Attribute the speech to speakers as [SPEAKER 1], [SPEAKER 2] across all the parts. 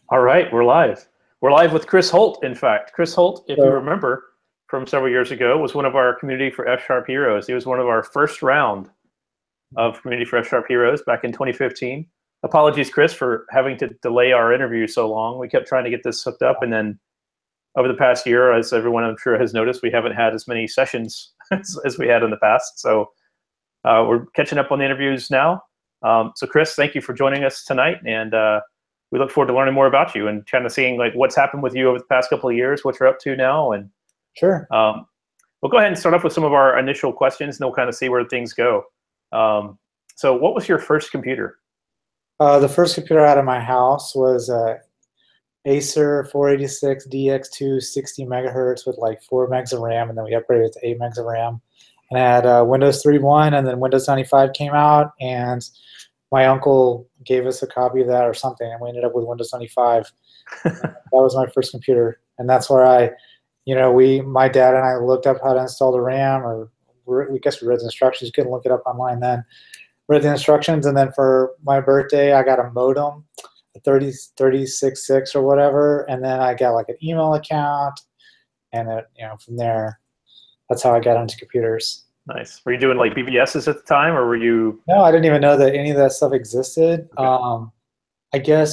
[SPEAKER 1] All right, we're live. We're live with Chris Holt, in fact. Chris Holt, if you
[SPEAKER 2] So,
[SPEAKER 1] remember from several years ago, was one of our Community for F-Sharp Heroes. He was one of our first round of Community for F-Sharp Heroes back in 2015. Apologies, Chris, for having to delay our interview so long. We kept trying to get this hooked up, and then over the past year, as everyone I'm sure has noticed, we haven't had as many sessions as we had in the past. So we're catching up on the interviews now. So Chris, thank you for joining us tonight, and we look forward to learning more about you and kind of seeing like what's happened with you over the past couple of years, what you're up to now, and
[SPEAKER 2] sure.
[SPEAKER 1] we'll go ahead and start off with some of our initial questions, and we'll kind of see where things go. So, what was your first computer?
[SPEAKER 2] The first computer out of my house was a Acer 486 DX2 60 megahertz with like 4 megs of RAM, and then we upgraded it to 8 megs of RAM. And I had Windows 3.1, and then Windows 95 came out, and my uncle gave us a copy of that or something, and we ended up with Windows 95. That was my first computer, and that's where my dad and I looked up how to install the RAM, or we guess we read the instructions. You couldn't look it up online then. Read the instructions, and then for my birthday, I got a modem, a 3066 or whatever, and then I got like an email account, and from there, that's how I got into computers.
[SPEAKER 1] Nice. Were you doing like BBSs at the time, or were you?
[SPEAKER 2] No, I didn't even know that any of that stuff existed.
[SPEAKER 1] Okay.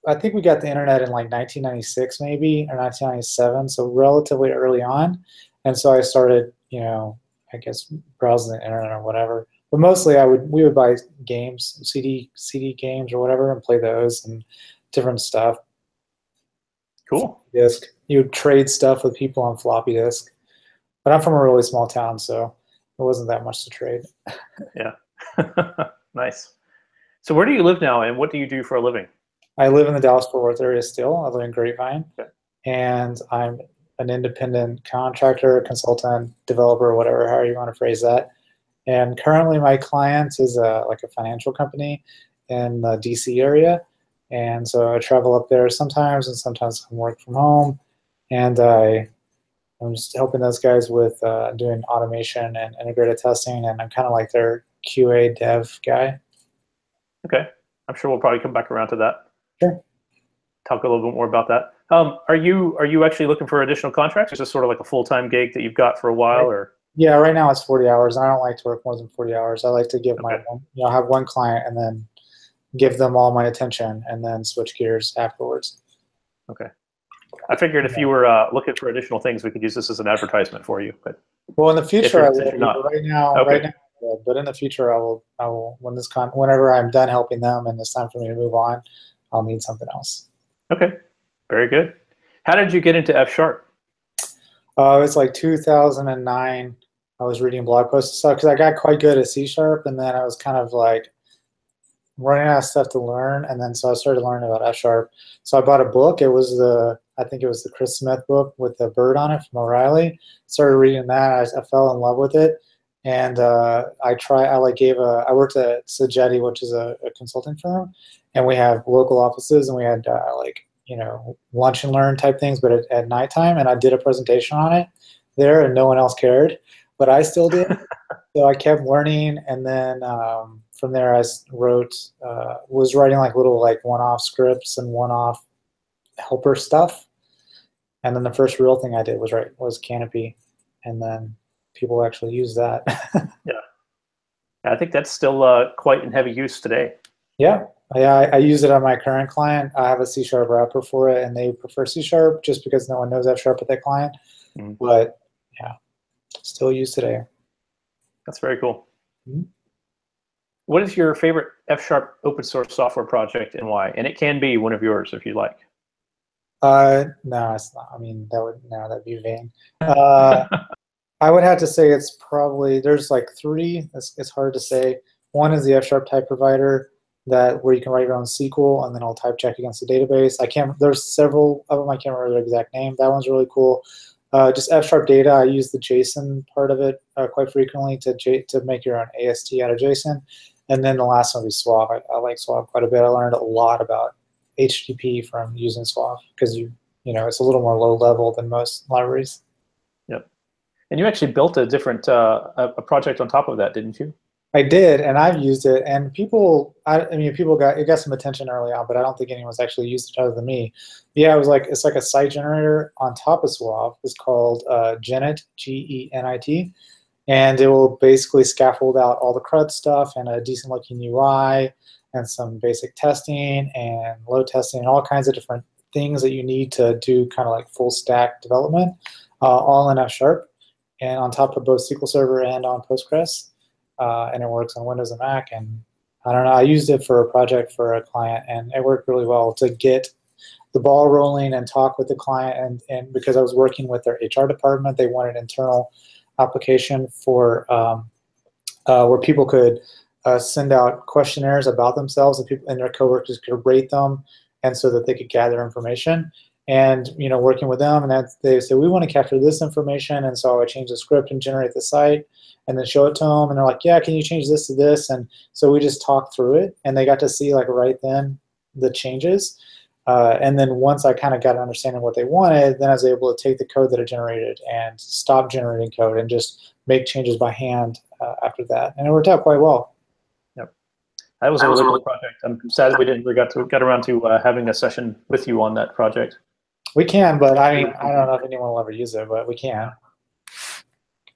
[SPEAKER 2] I think we got the internet in like 1996 maybe, or 1997, so relatively early on. And so I started, I guess browsing the internet or whatever. But mostly we would buy games, CD games or whatever, and play those and different stuff.
[SPEAKER 1] Cool.
[SPEAKER 2] Disk. You would trade stuff with people on floppy disk. But I'm from a really small town, so it wasn't that much to trade.
[SPEAKER 1] Yeah. Nice. So where do you live now, and what do you do for a living?
[SPEAKER 2] I live in the Dallas-Fort Worth area still. I live in Grapevine,
[SPEAKER 1] Okay.
[SPEAKER 2] and I'm an independent contractor, consultant, developer, whatever, however you want to phrase that. And currently my client is like a financial company in the DC area. And so I travel up there sometimes, and sometimes I work from home. And I'm just helping those guys with doing automation and integrated testing, and I'm kind of like their QA dev guy.
[SPEAKER 1] Okay. I'm sure we'll probably come back around to that.
[SPEAKER 2] Sure.
[SPEAKER 1] Talk a little bit more about that. Are you actually looking for additional contracts? Is this sort of like a full-time gig that you've got for a while, or?
[SPEAKER 2] Yeah, right now it's 40 hours. I don't like to work more than 40 hours. I like to give
[SPEAKER 1] Okay.
[SPEAKER 2] have one client and then give them all my attention and then switch gears afterwards.
[SPEAKER 1] Okay. I figured if you were looking for additional things, we could use this as an advertisement for you. But
[SPEAKER 2] well, in the future, I will.
[SPEAKER 1] not.
[SPEAKER 2] Right now,
[SPEAKER 1] Okay.
[SPEAKER 2] right now, but in the future, I will. Whenever I'm done helping them and it's time for me to move on, I'll need something else.
[SPEAKER 1] Okay. Very good. How did you get into F-sharp?
[SPEAKER 2] It's like 2009. I was reading blog posts and stuff because I got quite good at C#, and then I was kind of like running out of stuff to learn, and then so I started learning about F#. So I bought a book. I think it was the Chris Smith book with the bird on it from O'Reilly. Started reading that. I fell in love with it, and I worked at Sagetti, which is a consulting firm, and we have local offices, and we had lunch and learn type things, but at nighttime, and I did a presentation on it there, and no one else cared, but I still did. So I kept learning, and then from there I was writing like little like one-off scripts and one-off helper stuff. And then the first real thing I did was Canopy, and then people actually use that.
[SPEAKER 1] Yeah. I think that's still quite in heavy use today.
[SPEAKER 2] Yeah. I use it on my current client. I have a C# wrapper for it, and they prefer C# just because no one knows F# at that client. Mm-hmm. But yeah, still used today.
[SPEAKER 1] That's very cool.
[SPEAKER 2] Mm-hmm.
[SPEAKER 1] What is your favorite F# open source software project and why? And it can be one of yours if you like.
[SPEAKER 2] No, it's not. I mean, that'd be vain. I would have to say it's probably, there's like three. It's hard to say. One is the F# type provider where you can write your own SQL and then it'll type check against the database. There's several of them. I can't remember the exact name. That one's really cool. Just F# data. I use the JSON part of it quite frequently to make your own AST out of JSON. And then the last one would be Suave. I like Suave quite a bit. I learned a lot about HTTP from using Suave because it's a little more low level than most libraries.
[SPEAKER 1] Yep. And you actually built a different a project on top of that, didn't you?
[SPEAKER 2] I did, and I've used it, and people, I mean, people got, it got some attention early on, but I don't think anyone's actually used it other than me. Yeah, it was like, it's like a site generator on top of Suave. It's called Genit, Genit, and it will basically scaffold out all the CRUD stuff and a decent looking UI and some basic testing and load testing and all kinds of different things that you need to do kind of like full stack development, all in F#, and on top of both SQL Server and on Postgres. And it works on Windows and Mac. And I don't know, I used it for a project for a client, and it worked really well to get the ball rolling and talk with the client. And because I was working with their HR department, they wanted internal application for where people could send out questionnaires about themselves, and people and their coworkers could rate them, and so that they could gather information. And working with them, and that they said, we want to capture this information, and so I would change the script and generate the site, and then show it to them, and they're like, yeah, can you change this to this? And so we just talked through it, and they got to see like right then the changes. And then once I kind of got an understanding of what they wanted, then I was able to take the code that I generated and stop generating code and just make changes by hand after that, and it worked out quite well.
[SPEAKER 1] Yep, that was a really cool project. I'm sad we didn't got around to having a session with you on that project.
[SPEAKER 2] We can, but I mean, I don't know if anyone will ever use it, but we can.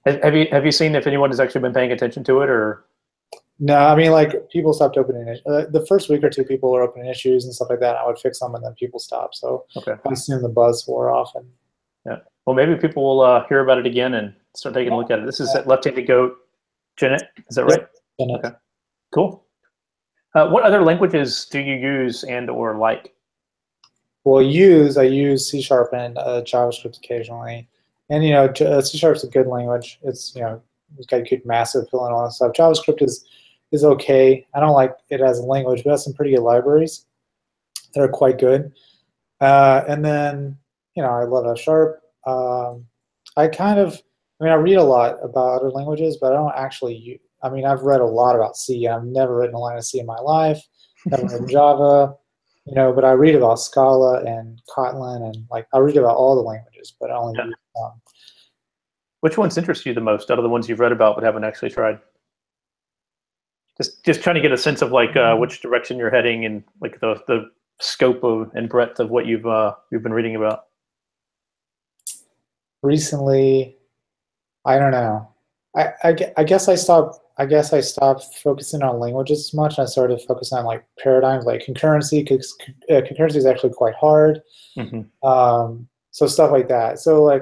[SPEAKER 1] Have you seen if anyone has actually been paying attention to it, or?
[SPEAKER 2] No, I mean, like, people stopped opening it. The first week or two, people were opening issues and stuff like that. I would fix them, and then people stopped. So
[SPEAKER 1] okay.
[SPEAKER 2] I assume the buzz wore off. And
[SPEAKER 1] yeah, well, maybe people will hear about it again and start taking a look at it. This is left-handed Go, Genit, is that right?
[SPEAKER 2] Yep.
[SPEAKER 1] Okay, cool. What other languages do you use and/or like?
[SPEAKER 2] Well, I use C# and JavaScript occasionally, and C# is a good language. It's it's got good massive appeal and all that stuff. JavaScript is okay. I don't like it as a language, but it has some pretty good libraries that are quite good. And then I love F#. I read a lot about other languages, but I don't actually use. I mean, I've read a lot about C. I've never written a line of C in my life. Never written Java. But I read about Scala and Kotlin, and I read about all the languages, but I only use some.
[SPEAKER 1] Which ones interest you the most out of the ones you've read about but haven't actually tried? Just trying to get a sense of which direction you're heading and the scope of and breadth of what you've been reading about.
[SPEAKER 2] Recently, I don't know. I guess I stopped. I guess I stopped focusing on languages as much. I started focusing on paradigms like concurrency, because concurrency is actually quite hard.
[SPEAKER 1] Mm-hmm.
[SPEAKER 2] So stuff like that. So I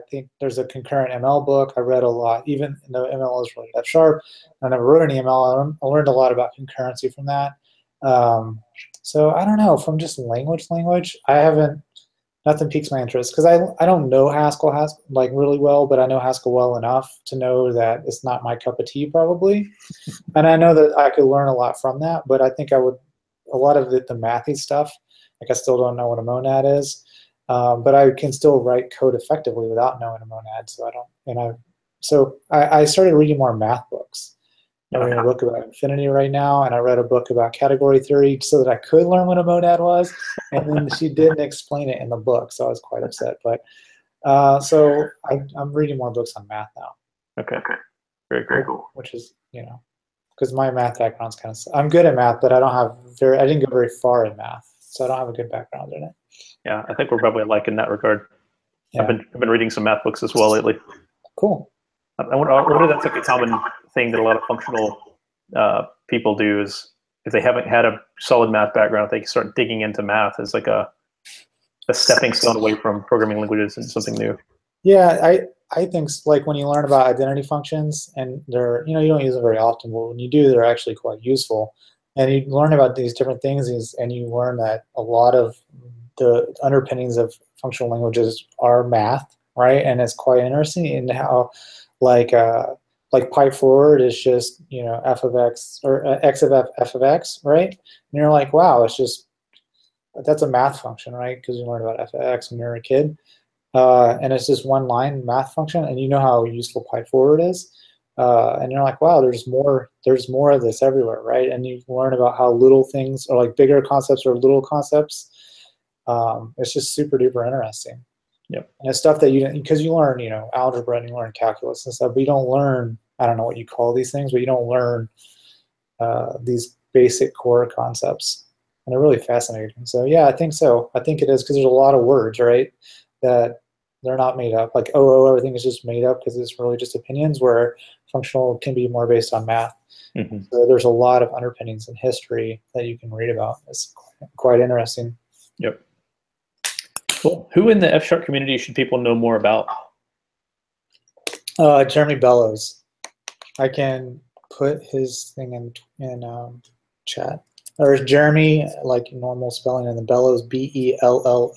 [SPEAKER 2] think there's a concurrent ML book. I read a lot, even though ML is really F#. I never wrote any ML. I learned a lot about concurrency from that. So I don't know, from just language, I haven't. Nothing piques my interest, because I don't know Haskell really well, but I know Haskell well enough to know that it's not my cup of tea probably. And I know that I could learn a lot from that, but I think I would, a lot of the mathy stuff, I still don't know what a monad is, but I can still write code effectively without knowing a monad. So I started reading more math books. I'm reading a book about infinity right now, and I read a book about category theory so that I could learn what a monad was, and then she didn't explain it in the book, so I was quite upset. But so I'm reading more books on math now.
[SPEAKER 1] Okay, very cool.
[SPEAKER 2] Which is because my math background's kind of, I'm good at math, but I didn't go very far in math, so I don't have a good background in it.
[SPEAKER 1] Yeah, I think we're probably alike in that regard.
[SPEAKER 2] Yeah.
[SPEAKER 1] I've been reading some math books as well lately.
[SPEAKER 2] Cool.
[SPEAKER 1] I wonder if that's a common thing that a lot of functional people do, is if they haven't had a solid math background, they start digging into math as a stepping stone away from programming languages and something new.
[SPEAKER 2] Yeah, I think when you learn about identity functions, and they're you don't use them very often, but when you do, they're actually quite useful. And you learn about these different things, and you learn that a lot of the underpinnings of functional languages are math, right? And it's quite interesting in how like pipe forward is just f of x, or x of f of x, right? And you're like, wow, that's a math function, right? Because you learn about f of x when you're a kid, and it's just one line math function, and you know how useful pipe forward is, and you're like, wow, there's more of this everywhere, right? And you learn about how little things are bigger concepts or little concepts. It's just super duper interesting.
[SPEAKER 1] Yep.
[SPEAKER 2] And it's stuff that because you learn, algebra, and you learn calculus and stuff, but you don't learn I don't know what you call these things, but you don't learn these basic core concepts. And they're really fascinating. So yeah, I think so. I think it is because there's a lot of words, right, that they're not made up. Like everything is just made up because it's really just opinions, where functional can be more based on math.
[SPEAKER 1] Mm-hmm.
[SPEAKER 2] So there's a lot of underpinnings in history that you can read about. It's quite interesting.
[SPEAKER 1] Yep. Cool. Who in the F# community should people know more about?
[SPEAKER 2] Jeremy Bellows. I can put his thing in chat. Or is Jeremy like normal spelling, and then Bellows Bellows?
[SPEAKER 1] Tell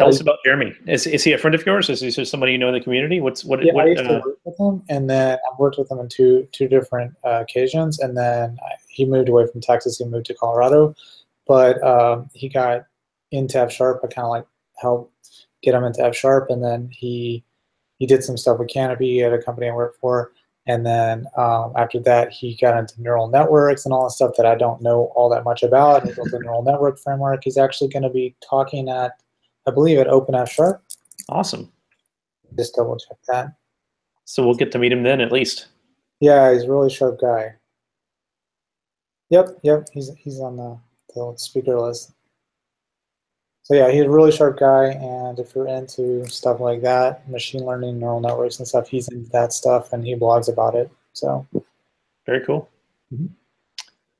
[SPEAKER 1] us about Jeremy. Is he a friend of yours? Is he just somebody you know in the community?
[SPEAKER 2] I used to work with him, and then I worked with him on two different occasions, and then he moved away from Texas. He moved to Colorado, but he got into F#. I kind of like helped get him into F#, and then he did some stuff with Canopy at a company I worked for, and then after that he got into neural networks and all the stuff that I don't know all that much about. He built a neural network framework. He's actually going to be talking at, I believe, at Open F#.
[SPEAKER 1] Awesome.
[SPEAKER 2] Just double check that.
[SPEAKER 1] So we'll get to meet him then, at least.
[SPEAKER 2] Yeah, he's a really sharp guy. Yep, he's on the speaker list. So yeah, he's a really sharp guy, and if you're into stuff like that, machine learning, neural networks and stuff, he's into that stuff, and he blogs about it. So
[SPEAKER 1] very cool.
[SPEAKER 2] Mm-hmm.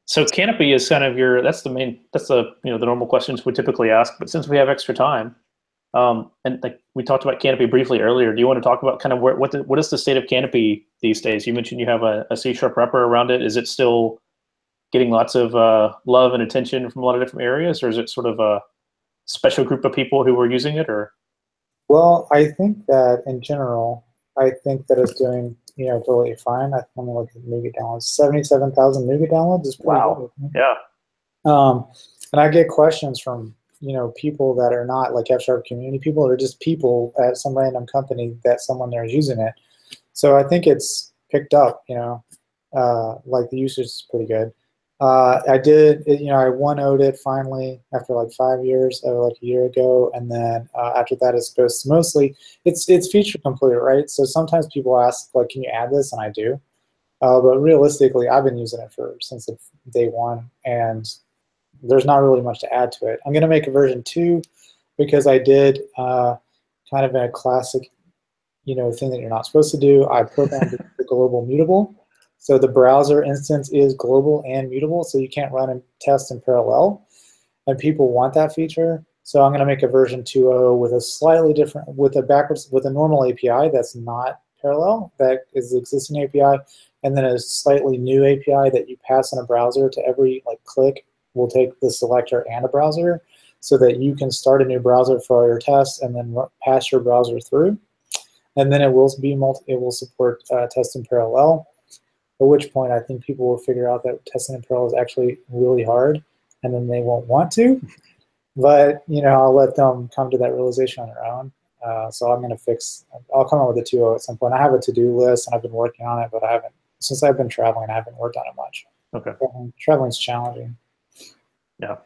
[SPEAKER 1] So Canopy is kind of that's the the normal questions we typically ask, but since we have extra time, and like we talked about Canopy briefly earlier, do you want to talk about kind of what is the state of Canopy these days? You mentioned you have a C# wrapper around it. Is it still getting lots of love and attention from a lot of different areas, or is it sort of a special group of people who were using it? Or
[SPEAKER 2] well, I think that in general, I think that it's doing totally fine. I only look at NuGet downloads. 77,000 NuGet downloads is pretty good.
[SPEAKER 1] Yeah.
[SPEAKER 2] And I get questions from people that are not like F# community people, or just people at some random company that someone there is using it. So I think it's picked up. Like the usage is pretty good. I did, I 1.0'd it finally after like 5 years, like a year ago, and then after that it's supposed to mostly, it's feature complete, right? So sometimes people ask, like, can you add this? And I do. But realistically, I've been using it since day one, and there's not really much to add to it. I'm going to make a version 2 because I did kind of in a classic, thing that you're not supposed to do. I programmed the global mutable. So the browser instance is global and mutable, so you can't run and test in parallel. And people want that feature. So I'm going to make a version 2.0 with a slightly different, with a normal API that's not parallel, that is the existing API, and then a slightly new API that you pass in a browser to every click will take the selector and a browser, so that you can start a new browser for all your tests and then pass your browser through. And then it will support test in parallel. At which point, I think people will figure out that testing in parallel is actually really hard, and then they won't want to. But I'll let them come to that realization on their own. So I'm going to I'll come up with a 2.0 at some point. I have a to-do list, and I've been working on it, but since I've been traveling, I haven't worked on it much.
[SPEAKER 1] Okay.
[SPEAKER 2] Traveling's challenging.
[SPEAKER 1] Yeah.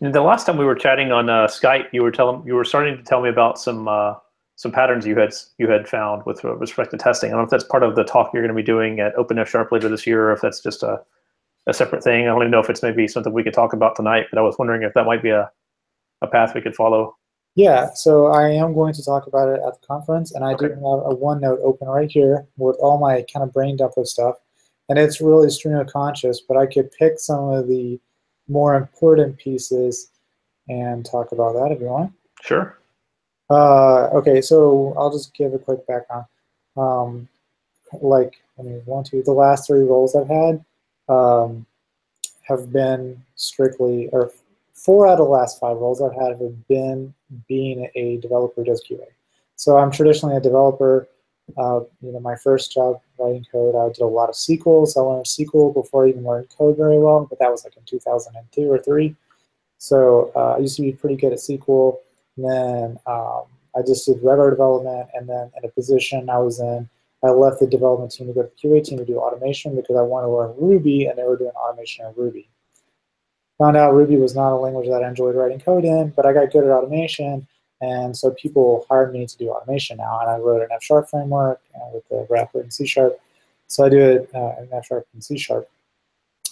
[SPEAKER 1] And the last time we were chatting on Skype, you were starting to tell me about some patterns you had found with respect to testing. I don't know if that's part of the talk you're going to be doing at Open F# later this year, or if that's just a separate thing. I don't even know if it's maybe something we could talk about tonight, but I was wondering if that might be a path we could follow.
[SPEAKER 2] Yeah, so I am going to talk about it at the conference, and I do have a OneNote open right here with all my kind of brain dump of stuff, and it's really stream of conscious, but I could pick some of the more important pieces and talk about that if you want.
[SPEAKER 1] Sure.
[SPEAKER 2] Okay, so I'll just give a quick background. The last 3 roles I've had have been strictly, or 4 out of the last 5 roles I've had have been being a developer who does QA. So I'm traditionally a developer. My first job writing code, I did a lot of SQL, so I learned SQL before I even learned code very well, but that was like in 2002 or 3. So I used to be pretty good at SQL. And then I just did regular development, and then in a position I was in, I left the development team to go to the QA team to do automation because I wanted to learn Ruby, and they were doing automation in Ruby. Found out Ruby was not a language that I enjoyed writing code in, but I got good at automation, And so people hired me to do automation now, and I wrote an F# framework with the wrapper in C#. So I do it in F# and C#.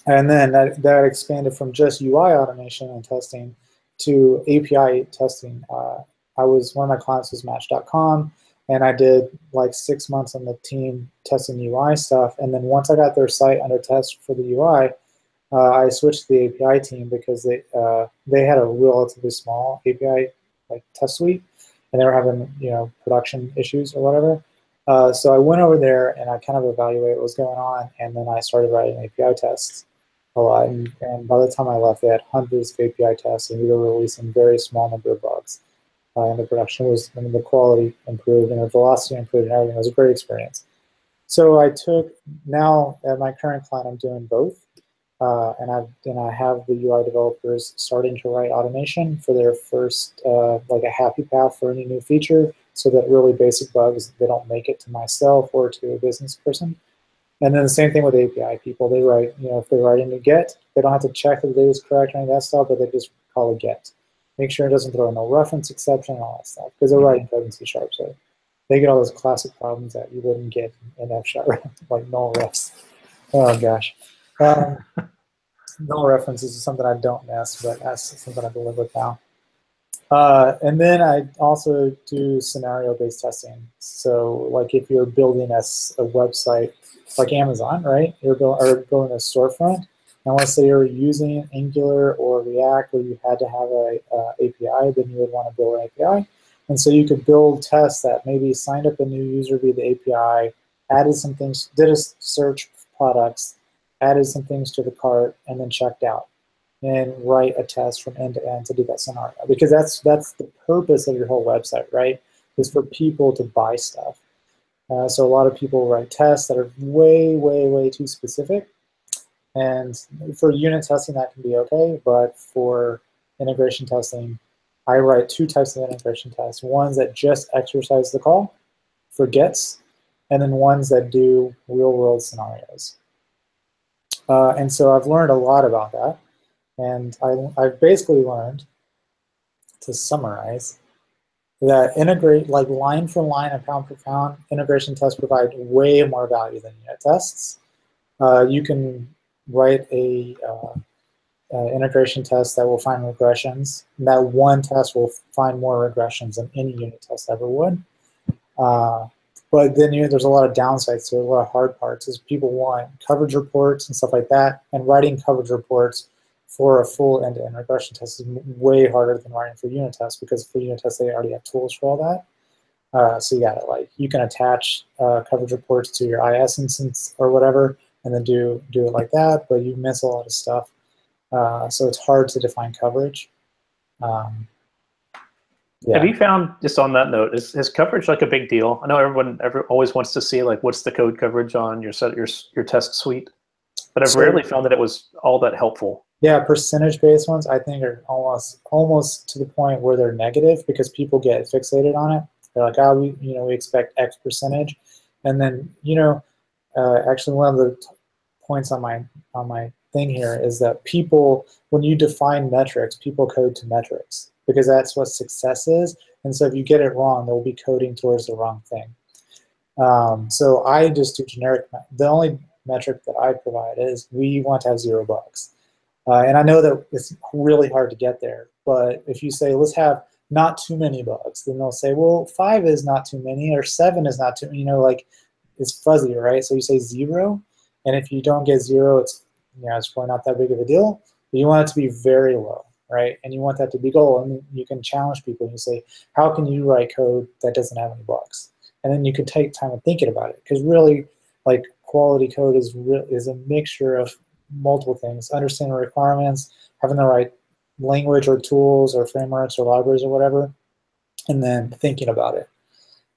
[SPEAKER 2] And then that expanded from just UI automation and testing to API testing. One of my clients was Match.com, and I did like 6 months on the team testing UI stuff. And then once I got their site under test for the UI, I switched to the API team because they had a relatively small API like test suite, and they were having production issues or whatever. So I went over there and I kind of evaluated what was going on, and then I started writing API tests a lot. And by the time I left, they had hundreds of API tests, and we were releasing a very small number of bugs. And the production was, the quality improved and the velocity improved and everything. It was a great experience. So now at my current client, I'm doing both. And I have the UI developers starting to write automation for their first, like a happy path for any new feature, so that really basic bugs, they don't make it to myself or to a business person. And then the same thing with API people. They write, if they're writing a GET, they don't have to check if the data is correct or any of that stuff, but they just call a GET. Make sure it doesn't throw a no reference exception and all that stuff, because they're writing code in C#. So they get all those classic problems that you wouldn't get in F#, like null refs. Oh, gosh. Null references is something I don't mess, but that's something I have to live with now. And then I also do scenario-based testing. So like if you're building a website like Amazon, right? You're building a storefront, and let's say you're using Angular or React where you had to have a API, then you would want to build an API. And so you could build tests that maybe signed up a new user via the API, added some things, did a search products, added some things to the cart, and then checked out, and write a test from end to end to do that scenario. Because that's the purpose of your whole website, right? Is for people to buy stuff. So a lot of people write tests that are way, way, way too specific. And for unit testing, that can be okay. But for integration testing, I write two types of integration tests. Ones that just exercise the call for gets, and then ones that do real-world scenarios. And so I've learned a lot about that. And I've basically learned, to summarize, that integrate, like line for line and pound for pound, integration tests provide way more value than unit tests. You can write a integration test that will find regressions, and that one test will find more regressions than any unit test ever would. But then there's a lot of downsides to it, a lot of hard parts, is people want coverage reports and stuff like that, and writing coverage reports for a full end-to-end regression test is way harder than writing for unit tests, because for unit tests they already have tools for all that. So you can attach coverage reports to your IS instance or whatever, and then do it like that, but you miss a lot of stuff. So it's hard to define coverage.
[SPEAKER 1] Yeah. Have you found, just on that note, is coverage like a big deal? I know everyone always wants to see like what's the code coverage on your test suite, but I've rarely found that it was all that helpful.
[SPEAKER 2] Yeah, percentage-based ones I think are almost to the point where they're negative, because people get fixated on it. They're like, oh, we expect X percentage, and then actually one of the points on my thing here is that people, when you define metrics, people code to metrics, because that's what success is. And so if you get it wrong, they'll be coding towards the wrong thing. So I just do generic. The only metric that I provide is we want to have 0 bugs. And I know that it's really hard to get there, but if you say, let's have not too many bugs, then they'll say, well, 5 is not too many, or 7 is not too, like it's fuzzy, right? So you say 0, and if you don't get 0, it's probably not that big of a deal, but you want it to be very low, right? And you want that to be goal, and you can challenge people and you say, how can you write code that doesn't have any bugs? And then you can take time and thinking about it, because really, like, quality code is a mixture of multiple things: understanding requirements, having the right language or tools or frameworks or libraries or whatever, and then thinking about it.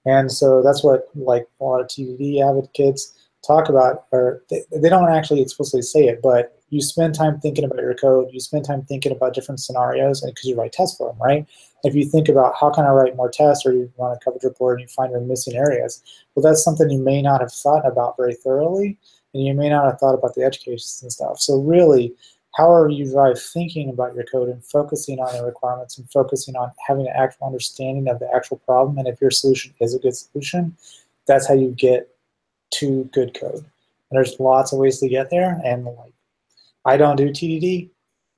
[SPEAKER 2] And so that's what like a lot of TDD advocates talk about, or they don't actually explicitly say it, but you spend time thinking about your code, you spend time thinking about different scenarios, and because you write tests for them, right? If you think about how can I write more tests, or you run a coverage report and you find your missing areas, well, that's something you may not have thought about very thoroughly, and you may not have thought about the edge cases and stuff. So really, how are you thinking about your code and focusing on the requirements and focusing on having an actual understanding of the actual problem, and if your solution is a good solution, that's how you get to good code. And there's lots of ways to get there, and like, I don't do TDD.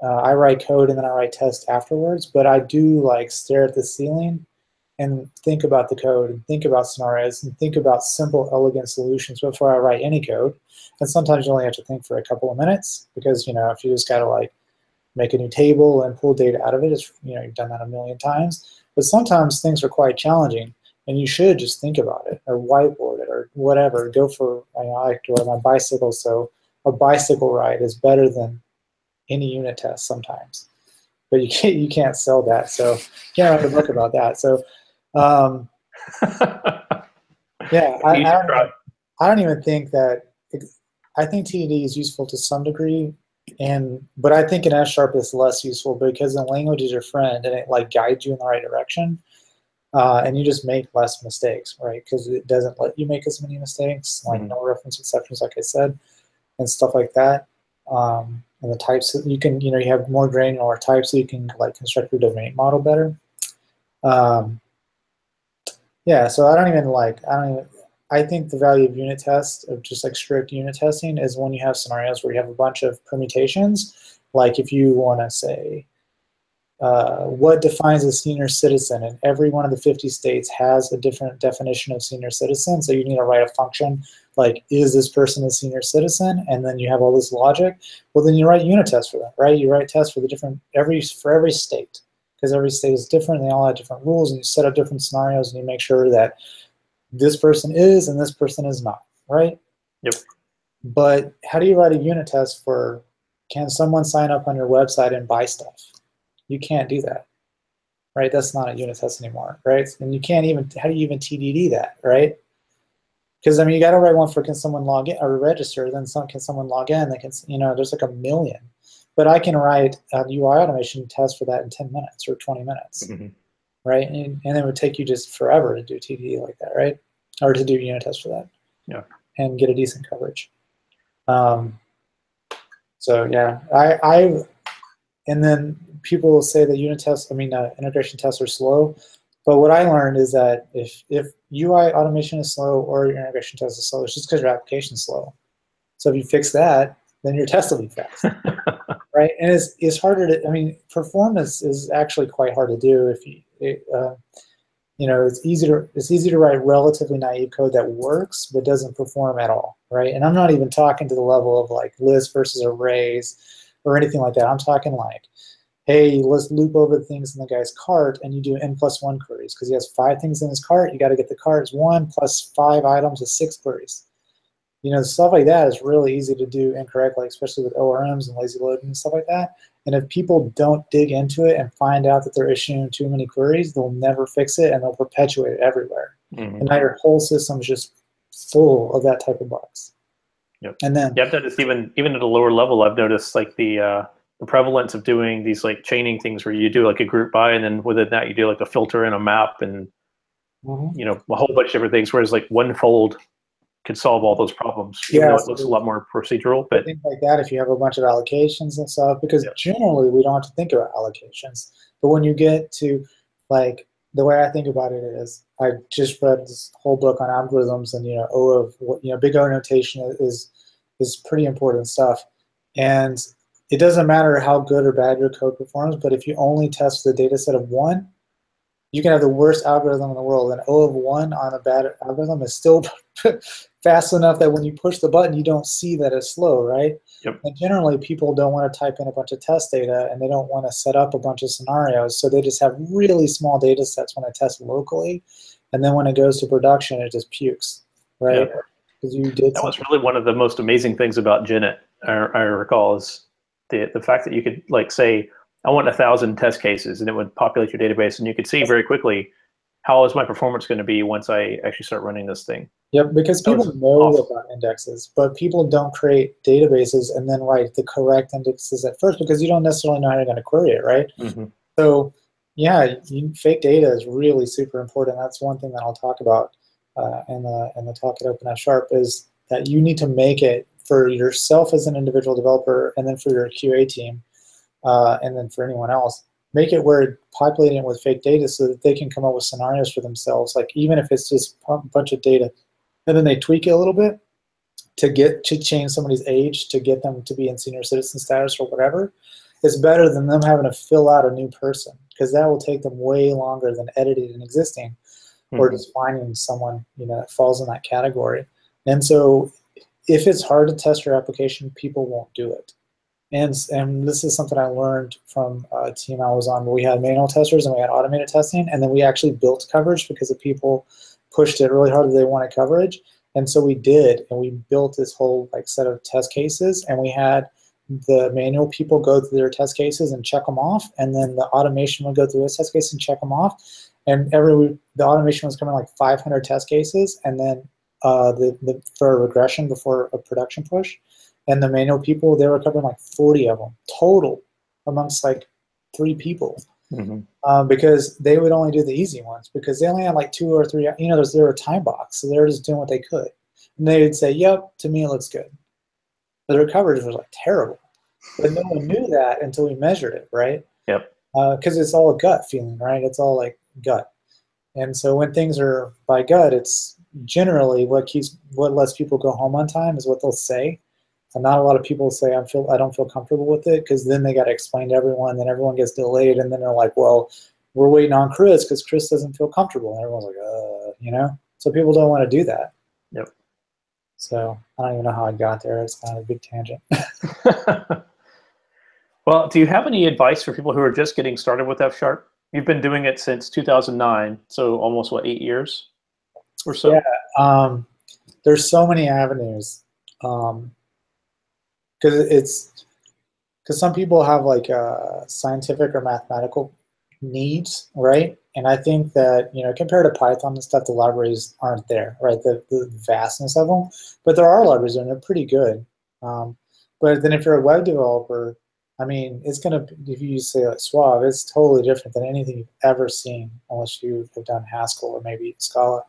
[SPEAKER 2] I write code and then I write tests afterwards, but I do like stare at the ceiling and think about the code and think about scenarios and think about simple, elegant solutions before I write any code. And sometimes you only have to think for a couple of minutes because, you know, if you just got to like make a new table and pull data out of it, it's, you know, you've done that a million times. But sometimes things are quite challenging and you should just think about it or whiteboard it or whatever. Go for, I like to ride my bicycle, so a bicycle ride is better than any unit test sometimes, but you can't sell that, so you can't write a book about that. So yeah, I don't even think that I think TDD is useful to some degree, but I think in S# it's less useful because the language is your friend and it like guides you in the right direction, and you just make less mistakes, right? Because it doesn't let you make as many mistakes, like no reference exceptions, like I said, and stuff like that. And the types that you can, you know, you have more granular types, so you can like construct your domain model better. Yeah, so I think the value of unit tests, of just like strict unit testing, is when you have scenarios where you have a bunch of permutations. Like if you want to say, what defines a senior citizen, and every one of the 50 states has a different definition of senior citizen, so you need to write a function like, is this person a senior citizen? And then you have all this logic. Well, then you write unit tests for that, right? You write tests for the every state, because every state is different, and they all have different rules, and you set up different scenarios, and you make sure that this person is and this person is not, right?
[SPEAKER 1] Yep.
[SPEAKER 2] But how do you write a unit test for, can someone sign up on your website and buy stuff? You can't do that, right? That's not a unit test anymore, right? And you can't even, how do you even TDD that, right? Because I mean, you got to write one for, can someone log in or register? Then can someone log in? They can, you know, there's like a million. But I can write a UI automation test for that in 10 minutes or 20 minutes, right? And it would take you just forever to do TDD like that, right? Or to do unit tests for that,
[SPEAKER 1] yeah,
[SPEAKER 2] and get a decent coverage. So yeah, and then people will say that unit tests, integration tests are slow. But what I learned is that if UI automation is slow or your integration test is slow, it's just because your application is slow. So if you fix that, then your test will be fast, right? And it's harder to, I mean, performance is actually quite hard to do. If you know, it's easy to write relatively naive code that works but doesn't perform at all, right? And I'm not even talking to the level of like lists versus arrays or anything like that. I'm talking like, hey, let's loop over the things in the guy's cart, and you do n+1 queries because he has 5 things in his cart. You got to get the cart's 1 + 5 items is 6 queries. You know, stuff like that is really easy to do incorrectly, especially with ORMs and lazy loading and stuff like that. And if people don't dig into it and find out that they're issuing too many queries, they'll never fix it, and they'll perpetuate it everywhere. And now your whole system is just full of that type of bugs.
[SPEAKER 1] Yep.
[SPEAKER 2] And then
[SPEAKER 1] I've noticed even at a lower level, I've noticed like the prevalence of doing these like chaining things where you do like a group by, and then within that you do like a filter and a map, and you know, a whole bunch of different things. Whereas like one fold could solve all those problems, even though it looks a lot more procedural. But
[SPEAKER 2] things like that, if you have a bunch of allocations and stuff, because generally we don't have to think about allocations. But when you get to, like, the way I think about it is, I just read this whole book on algorithms, and big O notation is pretty important stuff. And it doesn't matter how good or bad your code performs, but if you only test the data set of 1, you can have the worst algorithm in the world. An O of 1 on a bad algorithm is still fast enough that when you push the button, you don't see that it's slow, right?
[SPEAKER 1] Yep.
[SPEAKER 2] And generally, people don't want to type in a bunch of test data, and they don't want to set up a bunch of scenarios, so they just have really small data sets when they test locally, and then when it goes to production, it just pukes, right? Because you did
[SPEAKER 1] that was really one of the most amazing things about Genet, I recall, is the fact that you could like say, I want 1,000 test cases, and it would populate your database, and you could see very quickly how is my performance going to be once I actually start running this thing.
[SPEAKER 2] Yep, because people know about indexes, but people don't create databases and then write the correct indexes at first because you don't necessarily know how you're going to query it, right? So yeah, fake data is really super important. That's one thing that I'll talk about in the talk at Open F# is that you need to make it for yourself as an individual developer, and then for your QA team, and then for anyone else, make it where populating it with fake data so that they can come up with scenarios for themselves. Like even if it's just a bunch of data, and then they tweak it a little bit to change somebody's age to get them to be in senior citizen status or whatever, it's better than them having to fill out a new person, because that will take them way longer than editing an existing or just finding someone that falls in that category. And so if it's hard to test your application, people won't do it. And this is something I learned from a team I was on where we had manual testers and we had automated testing, and then we actually built coverage because the people pushed it really hard that they wanted coverage. And so we did, and we built this whole set of test cases, and we had the manual people go through their test cases and check them off, and then the automation would go through its test case and check them off. And the automation was coming 500 test cases, and then for a regression before a production push. And the manual people, they were covering 40 of them total amongst 3 people. Because they would only do the easy ones because they only had 2 or 3, they were time box, so they were just doing what they could. And they would say, yep, to me it looks good. But their coverage was terrible. But no one knew that until we measured it, right?
[SPEAKER 1] Yep.
[SPEAKER 2] Because it's all a gut feeling, right? It's all gut. And so when things are by gut, it's generally what lets people go home on time is what they'll say. And not a lot of people say, I don't feel comfortable with it, because then they got to explain to everyone, then everyone gets delayed, and then they're like, well, we're waiting on Chris because Chris doesn't feel comfortable. And everyone's like, So people don't want to do that.
[SPEAKER 1] Yep.
[SPEAKER 2] So I don't even know how I got there. It's kind of a big tangent.
[SPEAKER 1] Well, do you have any advice for people who are just getting started with F#? You've been doing it since 2009, so almost, 8 years or so?
[SPEAKER 2] Yeah. There's so many avenues. Because some people have scientific or mathematical needs, right? And I think that compared to Python and stuff, the libraries aren't there, right? The vastness of them, but there are libraries and they're pretty good. But then if you're a web developer, it's gonna, if you use say Suave, it's totally different than anything you've ever seen, unless you have done Haskell or maybe Scala.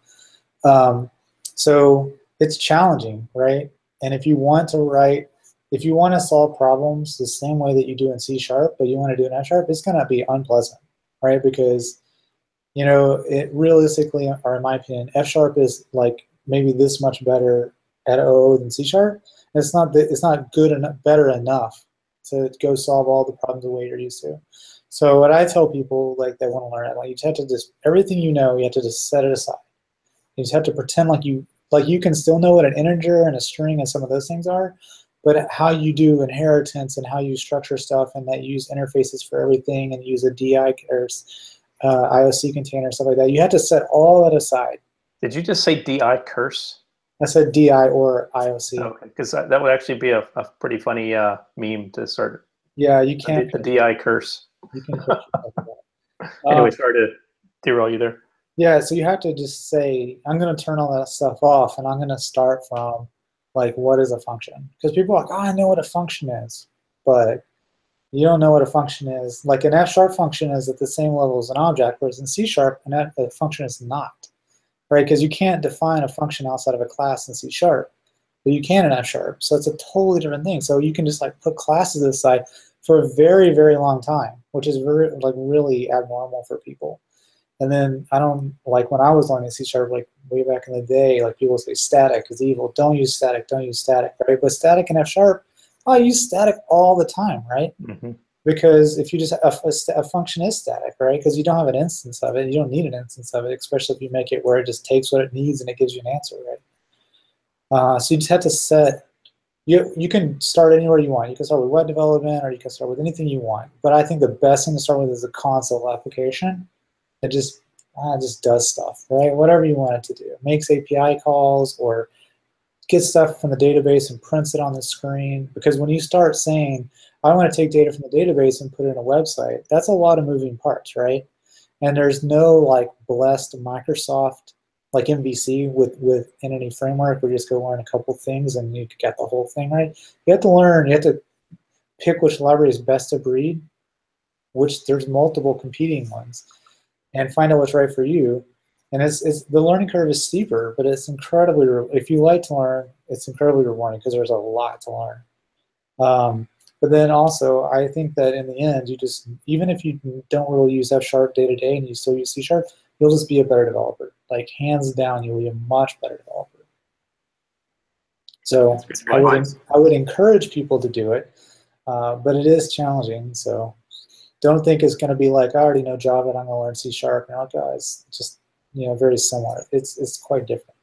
[SPEAKER 2] So it's challenging, right? And if you want to solve problems the same way that you do in C#, but you want to do in F#, it's going to be unpleasant, right? Because, it realistically, or in my opinion, F# is maybe this much better at OO than C#. It's not good enough, better enough to go solve all the problems the way you're used to. So what I tell people that want to learn it, you have to just, everything you have to just set it aside. You just have to pretend you can still know what an integer and a string and some of those things are, but how you do inheritance and how you structure stuff and that you use interfaces for everything and use a DI or IOC container, stuff like that, you have to set all that aside.
[SPEAKER 1] Did you just say DI curse?
[SPEAKER 2] I said DI or IOC.
[SPEAKER 1] Okay, because that would actually be a pretty funny meme to start.
[SPEAKER 2] Yeah, you can't.
[SPEAKER 1] The DI curse.
[SPEAKER 2] You can catch
[SPEAKER 1] Anyway, sorry to derail you there.
[SPEAKER 2] Yeah, so you have to just say, I'm going to turn all that stuff off, and I'm going to start from what is a function? Because people are like, I know what a function is, but you don't know what a function is. An F# function is at the same level as an object, whereas in C# a function is not, right? Because you can't define a function outside of a class in C#, but you can in F#. So it's a totally different thing. So you can just put classes aside for a very, very long time, which is really abnormal for people. And then I don't, when I was learning C#, way back in the day, people say static is evil. Don't use static, right? But static in F#, I use static all the time, right? Because if you just, a function is static, right? Because you don't have an instance of it. You don't need an instance of it, especially if you make it where it just takes what it needs and it gives you an answer, right? So you just have to set, you can start anywhere you want. You can start with web development or you can start with anything you want. But I think the best thing to start with is a console application. It just does stuff, right? Whatever you want it to do. It makes API calls or gets stuff from the database and prints it on the screen. Because when you start saying, I want to take data from the database and put it in a website, that's a lot of moving parts, right? And there's no blessed Microsoft MVC with Entity Framework where you just go learn a couple things and you get the whole thing, right? You have to learn, you have to pick which library is best to breed, which there's multiple competing ones, and find out what's right for you. And the learning curve is steeper, but it's incredibly, if you like to learn, it's incredibly rewarding because there's a lot to learn. But then also, I think that in the end, you just, even if you don't really use F# day to day and you still use C#, you'll just be a better developer. Like hands down, you'll be a much better developer. So I would encourage people to do it, but it is challenging. So don't think it's going to be like, I already know Java and I'm going to learn C#. And you're like, oh, it's just, you know, very similar. It's quite different.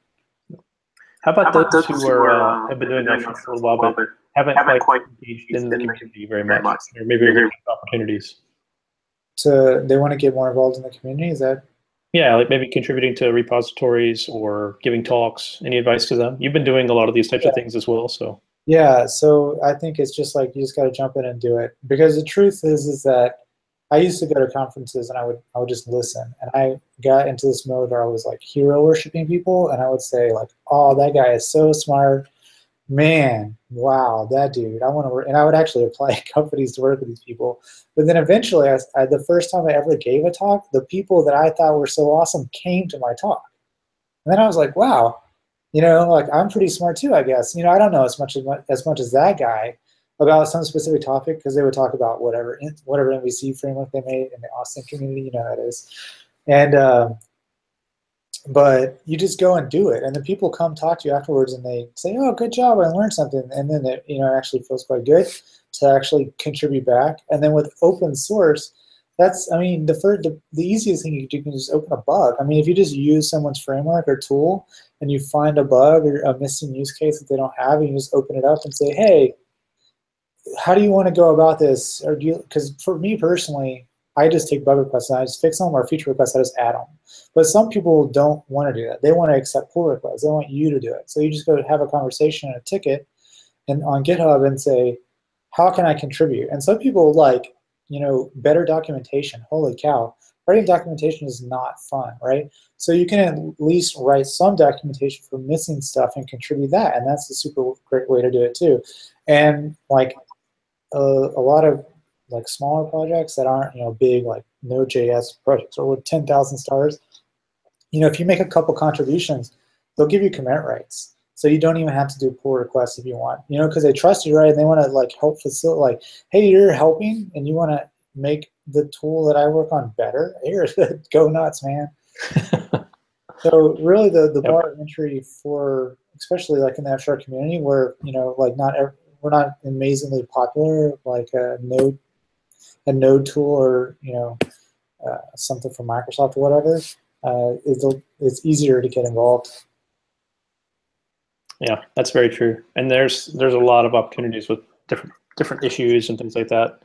[SPEAKER 1] How about those who are have been doing that for a while, but haven't quite engaged in the community very much, or maybe are looking for opportunities?
[SPEAKER 2] So they want to get more involved in the community. Is that?
[SPEAKER 1] Yeah, like maybe contributing to repositories or giving talks. Any advice to them? You've been doing a lot of these types of things as well, so.
[SPEAKER 2] Yeah, so I think it's just like you just got to jump in and do it, because the truth is that I used to go to conferences and I would just listen, and I got into this mode where I was like hero worshiping people, and I would say like, oh, that guy is so smart, man, wow, that dude, I want to work, and I would actually apply to companies to work with these people. But then eventually, the first time I ever gave a talk, the people that I thought were so awesome came to my talk, and then I was like, wow, you know, like I'm pretty smart too, I guess. You know, I don't know as much as that guy about some specific topic, because they would talk about whatever MVC framework they made in the Austin community, you know how it is. And but you just go and do it, and then people come talk to you afterwards, and they say, "Oh, good job! I learned something." And then it, you know, it actually feels quite good to actually contribute back. And then with open source, that's, I mean, the easiest thing you can just open a bug. I mean, if you just use someone's framework or tool, and you find a bug or a missing use case that they don't have, and you just open it up and say, "Hey, how do you want to go about this?" Or do you, because for me personally, I just take bug requests and I just fix them, or feature requests, I just add them. But some people don't want to do that. They want to accept pull requests. They want you to do it. So you just go have a conversation and a ticket and on GitHub and say, how can I contribute? And some people like, you know, better documentation. Holy cow. Writing documentation is not fun, right? So you can at least write some documentation for missing stuff and contribute that. And that's a super great way to do it too. And like a lot of like smaller projects that aren't, you know, big like Node.js projects or with 10,000 stars, you know, if you make a couple contributions, they'll give you commit rights. So you don't even have to do pull requests if you want, you know, because they trust you, right? And they want to like help facilitate, like, hey, you're helping and you want to make the tool that I work on better. Here, go nuts, man. So really the bar of entry for, especially like in the F# community where, you know, like we're not amazingly popular, like a node tool or, you know, something from Microsoft or whatever, it's easier to get involved.
[SPEAKER 1] Yeah, that's very true. And there's a lot of opportunities with different issues and things like that.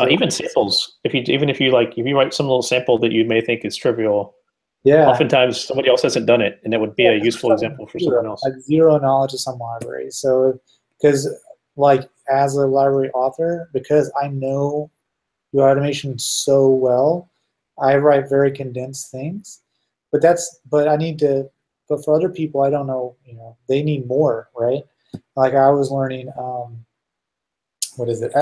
[SPEAKER 1] Even samples. If you write some little sample that you may think is trivial,
[SPEAKER 2] yeah,
[SPEAKER 1] oftentimes somebody else hasn't done it, and it would be a useful example for someone else.
[SPEAKER 2] I have zero knowledge of some libraries, so because like as a library author, because I know your automation so well, I write very condensed things. But for other people, I don't know, you know, they need more, right? Like I was learning, what is it?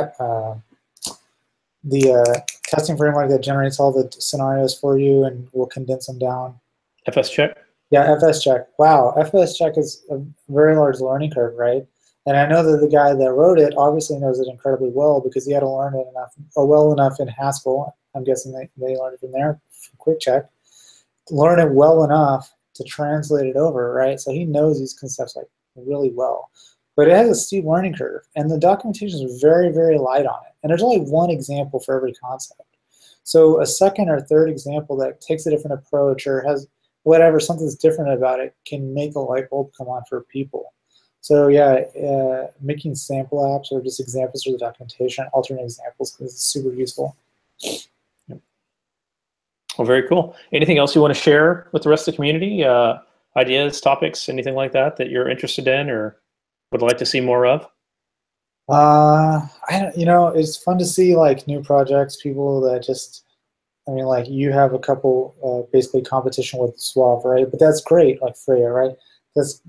[SPEAKER 2] The testing framework that generates all the scenarios for you and will condense them down.
[SPEAKER 1] FSCheck?
[SPEAKER 2] Yeah, FSCheck. Wow, FSCheck is a very large learning curve, right? And I know that the guy that wrote it obviously knows it incredibly well because he had to learn it well enough in Haskell. I'm guessing they learned it from there, from Quick Check. Learn it well enough to translate it over, right? So he knows these concepts like really well. But it has a steep learning curve, and the documentation is very, very light on it. And there's only one example for every concept. So a second or third example that takes a different approach or has whatever, something's different about it can make a light bulb come on for people. So yeah, making sample apps or just examples for the documentation, alternate examples, is super useful.
[SPEAKER 1] Well, very cool. Anything else you want to share with the rest of the community? Ideas, topics, anything like that you're interested in or would like to see more of?
[SPEAKER 2] You know, it's fun to see like new projects, people that just, I mean, like you have a couple basically competition with Suave, right? But that's great, like Freya, right?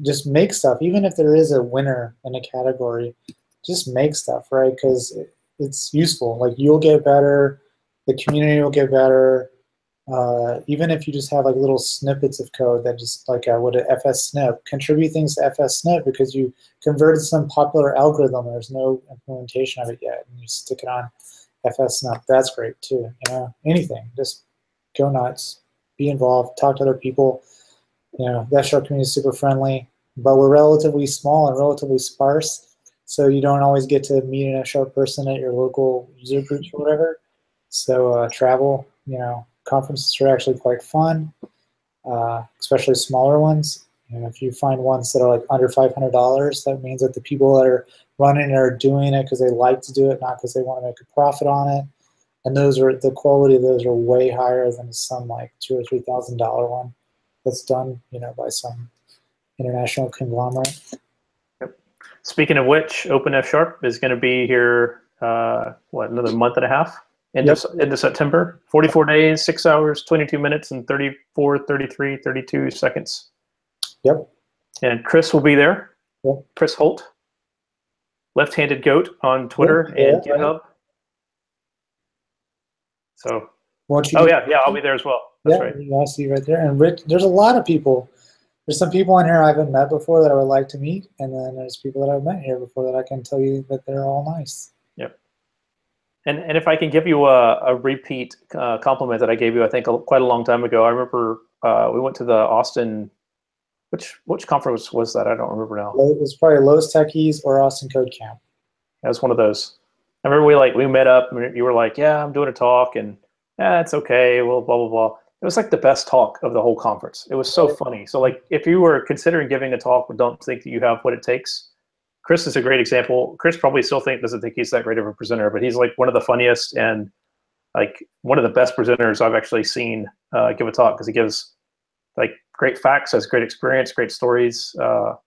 [SPEAKER 2] Just make stuff, even if there is a winner in a category, just make stuff, right? Because it's useful. Like you'll get better, the community will get better, Even if you just have like little snippets of code that just like what a fsnip, contribute things to fsnip because you converted some popular algorithm. There's no implementation of it yet, and you stick it on fsnip. That's great too. You know, anything, just go nuts, be involved, talk to other people. You know, the F# community is super friendly, but we're relatively small and relatively sparse, so you don't always get to meet an F# person at your local user groups or whatever. So travel, you know, conferences are actually quite fun, especially smaller ones. You know, if you find ones that are like under $500, that means that the people that are running it are doing it because they like to do it, not because they want to make a profit on it. And those are, the quality of those are way higher than some like $2,000 or $3,000 one that's done, you know, by some international conglomerate.
[SPEAKER 1] Yep. Speaking of which, Open F# is going to be here, what, another month and a half? Into September. 44 days, 6 hours, 22 minutes, and 34, 33, 32 seconds.
[SPEAKER 2] Yep.
[SPEAKER 1] And Chris will be there.
[SPEAKER 2] Yep.
[SPEAKER 1] Chris Holt, left-handed goat on Twitter and GitHub. So, I'll be there as well. That's right.
[SPEAKER 2] I see you right there. And Rich, there's a lot of people. There's some people in here I haven't met before that I would like to meet, and then there's people that I've met here before that I can tell you that they're all nice.
[SPEAKER 1] Yep. And if I can give you a repeat compliment that I gave you, I think quite a long time ago. I remember we went to the Austin. Which conference was that? I don't remember now.
[SPEAKER 2] It was probably Los Techies or Austin Code Camp.
[SPEAKER 1] That was one of those. I remember we met up. And you were like, "Yeah, I'm doing a talk," and "Yeah, it's okay." Well, blah blah blah. It was like the best talk of the whole conference. It was so funny. So like, if you were considering giving a talk but don't think that you have what it takes, Chris is a great example. Chris probably still doesn't think he's that great of a presenter, but he's like one of the funniest and like one of the best presenters I've actually seen give a talk, because he gives like great facts, has great experience, great stories, and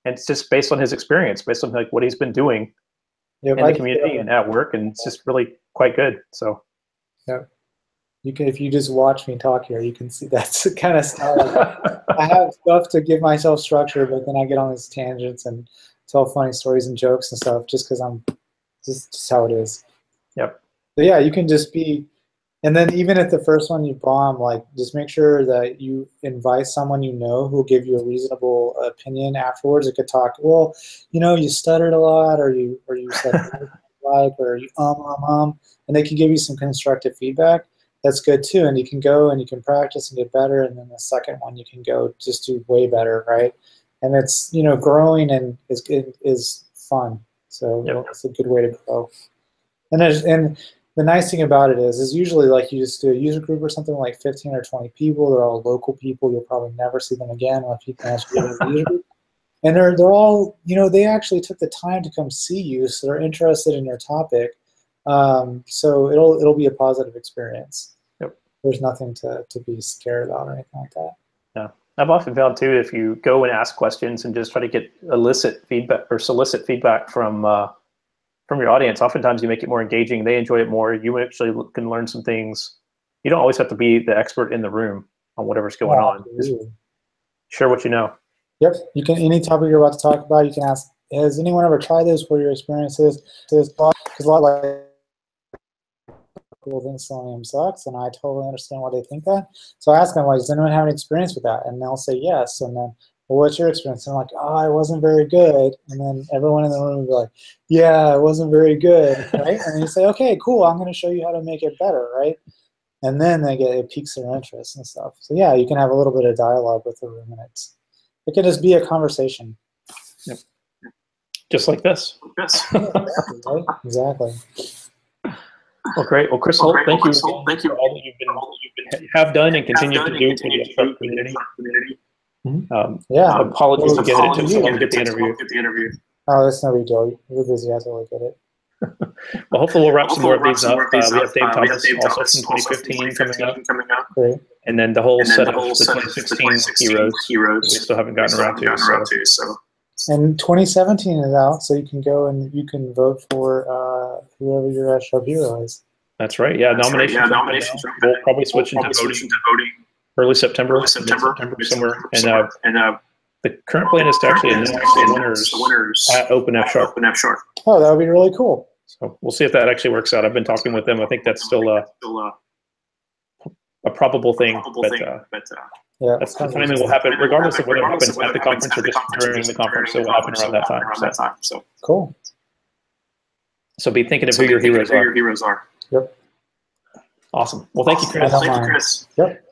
[SPEAKER 1] it's just based on his experience, based on like what he's been doing in the community and at work, and it's just really quite good. So,
[SPEAKER 2] yeah, you can, if you just watch me talk here, you can see that's the kind of style. I have stuff to give myself structure, but then I get on these tangents and tell funny stories and jokes and stuff just because I'm just how it is.
[SPEAKER 1] Yep.
[SPEAKER 2] So yeah, you can just be, and then even if the first one you bomb, like just make sure that you invite someone you know who will give you a reasonable opinion afterwards. It could talk, well, you know, you stuttered a lot, or you said like, or you and they can give you some constructive feedback. That's good too, and you can go and you can practice and get better, and then the second one you can go just do way better, right? And it's, you know, growing and is fun. So it's a good way to grow. And the nice thing about it is usually like you just do a user group or something like 15 or 20 people. They're all local people. You'll probably never see them again if you can actually do a user group. And they're all, you know, they actually took the time to come see you, so they're interested in your topic. So it'll be a positive experience.
[SPEAKER 1] Yep.
[SPEAKER 2] There's nothing to be scared about or anything like that.
[SPEAKER 1] Yeah. I've often found too, if you go and ask questions and just try to get solicit feedback from your audience, oftentimes you make it more engaging. They enjoy it more. You actually can learn some things. You don't always have to be the expert in the room on whatever's going on. Just share what you know.
[SPEAKER 2] Yep. You can, any topic you're about to talk about, you can ask, has anyone ever tried this? What are your experiences? Because a lot like people think Selenium sucks, and I totally understand why they think that. So I ask them, like, does anyone have an experience with that? And they'll say yes. And then, well, what's your experience? And I'm like, oh, it wasn't very good. And then everyone in the room will be like, yeah, it wasn't very good, right? And you say, okay, cool, I'm going to show you how to make it better, right? And then it piques their interest and stuff. So yeah, you can have a little bit of dialogue with the room, and it can just be a conversation.
[SPEAKER 1] Yep. Just like this.
[SPEAKER 2] Yes. Exactly, right? Exactly.
[SPEAKER 1] Well, great. Well, Chris Holt, thank you for all that you have done and continue to do for the F# community.
[SPEAKER 2] Yeah.
[SPEAKER 1] Apologies again, it took so long to get the interview.
[SPEAKER 2] Oh, that's no big deal. You're busy. I totally get it.
[SPEAKER 1] Well, hopefully we'll wrap some more of these up. We have Dave Thomas also from 2015 coming up.
[SPEAKER 2] Great.
[SPEAKER 1] And then the whole set of the 2016 heroes we still haven't gotten around to. So.
[SPEAKER 2] And 2017 is out, so you can go and you can vote for whoever your F# hero is.
[SPEAKER 1] That's right. Yeah, nominations. We'll probably switch into voting early September somewhere. And the current plan is to actually announce the winners at Open F#.
[SPEAKER 2] Oh, that would be really cool.
[SPEAKER 1] So we'll see if that actually works out. I've been talking with them. I think that's still a probable thing, but
[SPEAKER 2] yeah,
[SPEAKER 1] that's the timing will happen regardless of whether it happens at the conference or just during the conference. So it will happen around that time. So
[SPEAKER 2] cool.
[SPEAKER 1] So be thinking of who your heroes are.
[SPEAKER 2] Yep.
[SPEAKER 1] Awesome. Well, thank you, Chris.
[SPEAKER 2] Yep.